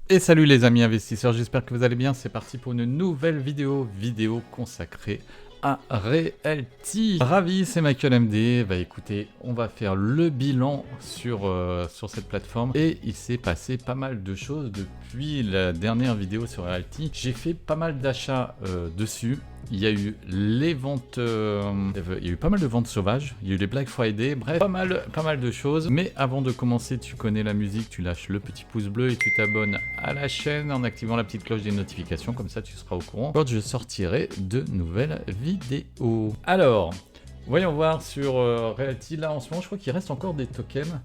Et salut les amis investisseurs, j'espère que vous allez bien. C'est parti pour une nouvelle vidéo consacrée à Realty. Ravi, c'est Michael MD. Bah écoutez, on va faire le bilan sur cette plateforme. Et il s'est passé pas mal de choses depuis la dernière vidéo sur Realty. J'ai fait pas mal d'achats dessus. Il y a eu les ventes, il y a eu pas mal de ventes sauvages, il y a eu les Black Friday, bref, pas mal de choses. Mais avant de commencer, tu connais la musique, tu lâches le petit pouce bleu et tu t'abonnes à la chaîne en activant la petite cloche des notifications, comme ça tu seras au courant quand je sortirai de nouvelles vidéos. Alors, voyons voir sur Realty, là en ce moment je crois qu'il reste encore des tokens.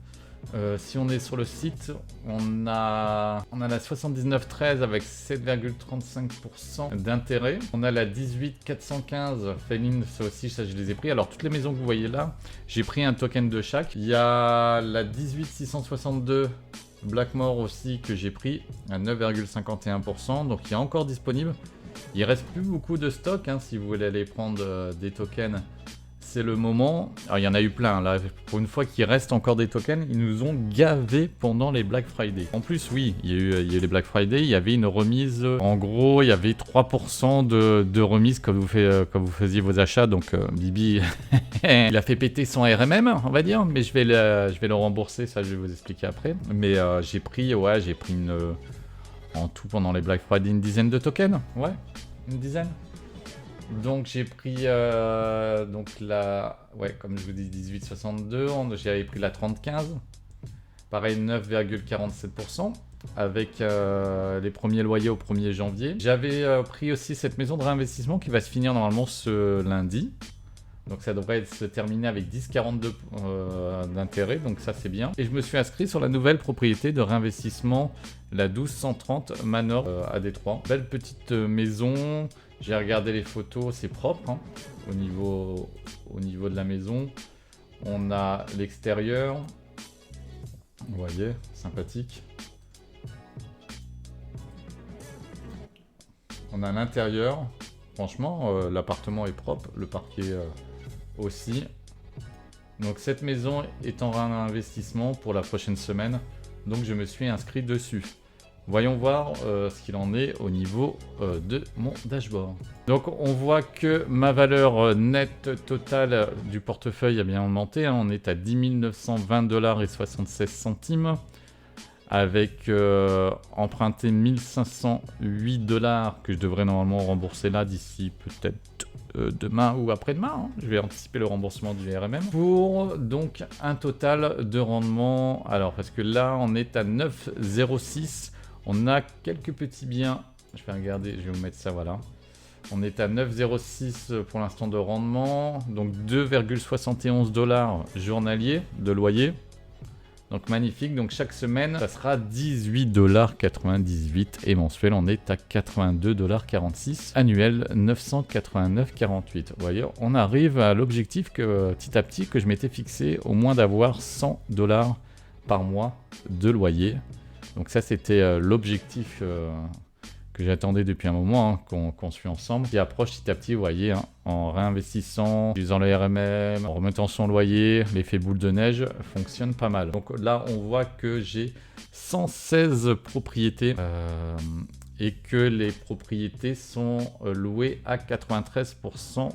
Si on est sur le site, on a la 7913 avec 7,35% d'intérêt. On a la 18415 Féline, ça aussi, ça je les ai pris. Alors toutes les maisons que vous voyez là, j'ai pris un token de chaque. Il y a la 18662 Blackmore aussi que j'ai pris à 9,51%. Donc il est encore disponible. Il reste plus beaucoup de stock hein, si vous voulez aller prendre des tokens. C'est le moment. Alors, il y en a eu plein là. Pour une fois qu'il reste encore des tokens, ils nous ont gavés pendant les Black Friday. En plus, oui, il y a eu les Black Friday. Il y avait une remise. En gros, il y avait 3% de remise quand vous faisiez vos achats. Donc, Bibi, il a fait péter son RMM, on va dire. Mais je vais le rembourser. Ça, je vais vous expliquer après. Mais j'ai pris en tout pendant les Black Friday une dizaine de tokens. Ouais, une dizaine. Donc j'ai pris comme je vous dis 1862, j'avais pris la 3015, pareil 9,47% avec les premiers loyers au 1er janvier. J'avais pris aussi cette maison de réinvestissement qui va se finir normalement ce lundi. Donc ça devrait se terminer avec 10,42 d'intérêt, donc ça c'est bien. Et je me suis inscrit sur la nouvelle propriété de réinvestissement, la 1230 Manor à Détroit. Belle petite maison. J'ai regardé les photos, c'est propre hein, au niveau de la maison. On a l'extérieur, vous voyez, sympathique. On a l'intérieur, franchement, l'appartement est propre, le parquet aussi. Donc cette maison est en réinvestissement pour la prochaine semaine, donc je me suis inscrit dessus. Voyons voir ce qu'il en est au niveau de mon dashboard. Donc on voit que ma valeur nette totale du portefeuille a bien augmenté. Hein. On est à 10 920,76 $. Avec emprunté 1508 $ que je devrais normalement rembourser là d'ici peut-être demain ou après-demain. Hein. Je vais anticiper le remboursement du RMM. Pour donc un total de rendement. Alors parce que là on est à 9,06. On a quelques petits biens, je vais regarder, je vais vous mettre ça, voilà. On est à 9,06 pour l'instant de rendement, donc 2,71 $ journaliers de loyer. Donc magnifique, donc chaque semaine, ça sera 18,98 $ et mensuel, on est à 82,46 $. Annuel, 989,48 $. Vous voyez, on arrive à l'objectif que petit à petit que je m'étais fixé, au moins d'avoir 100 $ par mois de loyer. Donc ça c'était l'objectif que j'attendais depuis un moment, hein, qu'on suit ensemble. Qui approche petit à petit, vous voyez, hein, en réinvestissant, en utilisant le RMM, en remettant son loyer, l'effet boule de neige fonctionne pas mal. Donc là on voit que j'ai 116 propriétés et que les propriétés sont louées à 93%.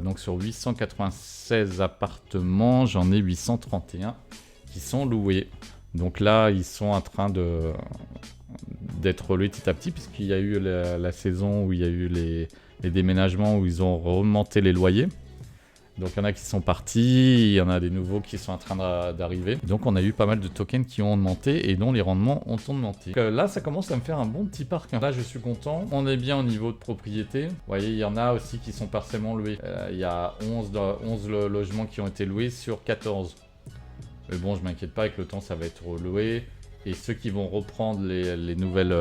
Donc sur 896 appartements, j'en ai 831 qui sont loués. Donc là, ils sont en train d'être loués petit à petit, puisqu'il y a eu la saison où il y a eu les déménagements, où ils ont remonté les loyers. Donc il y en a qui sont partis, il y en a des nouveaux qui sont en train d'arriver. Donc on a eu pas mal de tokens qui ont augmenté et dont les rendements ont augmenté. Donc, là, ça commence à me faire un bon petit parc. Là, je suis content. On est bien au niveau de propriété. Vous voyez, il y en a aussi qui sont partiellement loués. Il y a 11 logements qui ont été loués sur 14. Mais bon, je m'inquiète pas, avec le temps, ça va être reloué. Et ceux qui vont reprendre les nouvelles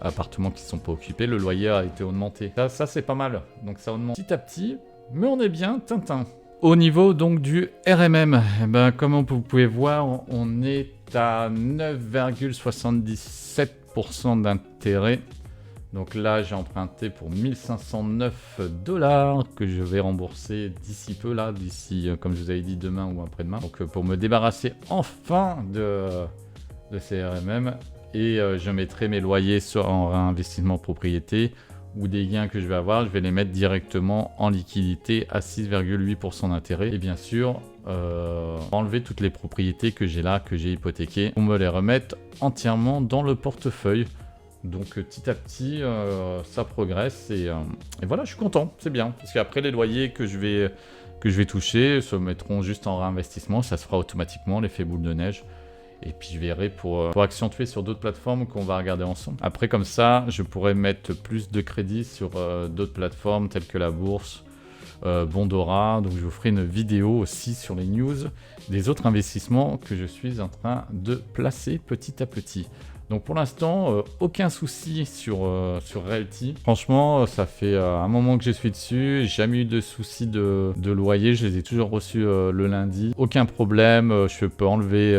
appartements qui ne sont pas occupés, le loyer a été augmenté. Ça c'est pas mal. Donc ça augmente petit à petit, mais on est bien, Tintin. Au niveau donc du RMM, eh ben, comme vous pouvez voir, on est à 9,77% d'intérêt. Donc là, j'ai emprunté pour 1509 $ que je vais rembourser d'ici peu, là, d'ici, comme je vous avais dit, demain ou après-demain. Donc pour me débarrasser enfin de ces RMM et je mettrai mes loyers soit en réinvestissement propriété ou des gains que je vais avoir, je vais les mettre directement en liquidité à 6,8% d'intérêt. Et bien sûr, enlever toutes les propriétés que j'ai là, que j'ai hypothéquées, pour me les remettre entièrement dans le portefeuille. Donc petit à petit, ça progresse et voilà, je suis content, c'est bien. Parce qu'après, les loyers que je vais toucher se mettront juste en réinvestissement, ça se fera automatiquement, l'effet boule de neige. Et puis je verrai pour accentuer sur d'autres plateformes qu'on va regarder ensemble. Après, comme ça, je pourrais mettre plus de crédit sur d'autres plateformes telles que la bourse, Bondora. Donc je vous ferai une vidéo aussi sur les news des autres investissements que je suis en train de placer petit à petit. Donc pour l'instant, aucun souci sur Realty. Franchement, ça fait un moment que je suis dessus. J'ai jamais eu de soucis de loyer. Je les ai toujours reçus le lundi. Aucun problème. Je peux enlever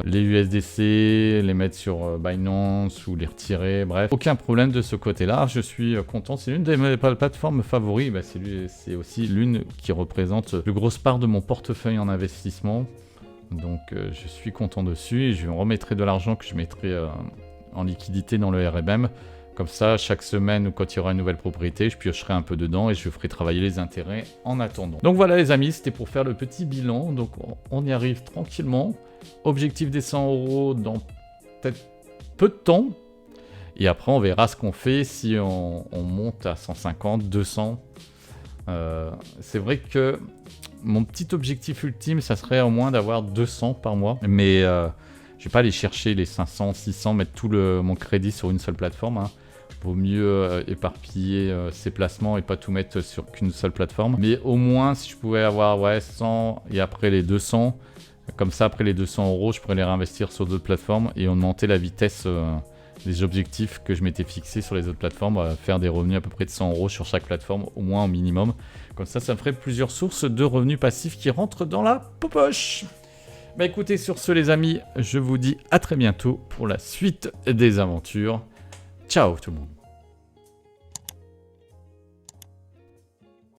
les USDC, les mettre sur Binance ou les retirer. Bref, aucun problème de ce côté-là. Je suis content. C'est l'une de mes plateformes favoris. Bah, c'est aussi l'une qui représente la plus grosse part de mon portefeuille en investissement. Donc je suis content dessus et je remettrai de l'argent que je mettrai en liquidité dans le RMM. Comme ça, chaque semaine ou quand il y aura une nouvelle propriété, je piocherai un peu dedans et je ferai travailler les intérêts en attendant. Donc voilà les amis, c'était pour faire le petit bilan. Donc on y arrive tranquillement. Objectif des 100 € dans peut-être peu de temps. Et après on verra ce qu'on fait si on monte à 150, 200. C'est vrai que mon petit objectif ultime, ça serait au moins d'avoir 200 par mois. Mais je vais pas aller chercher les 500, 600, mettre tout mon crédit sur une seule plateforme. Hein. Vaut mieux éparpiller ses placements et pas tout mettre sur qu'une seule plateforme. Mais au moins, si je pouvais avoir 100 et après les 200, comme ça, après les 200 €, je pourrais les réinvestir sur d'autres plateformes et augmenter la vitesse des objectifs que je m'étais fixés sur les autres plateformes, faire des revenus à peu près de 100 € sur chaque plateforme, au moins au minimum. Comme ça, ça me ferait plusieurs sources de revenus passifs qui rentrent dans la poche. Bah écoutez, sur ce les amis, je vous dis à très bientôt pour la suite des aventures. Ciao tout le monde.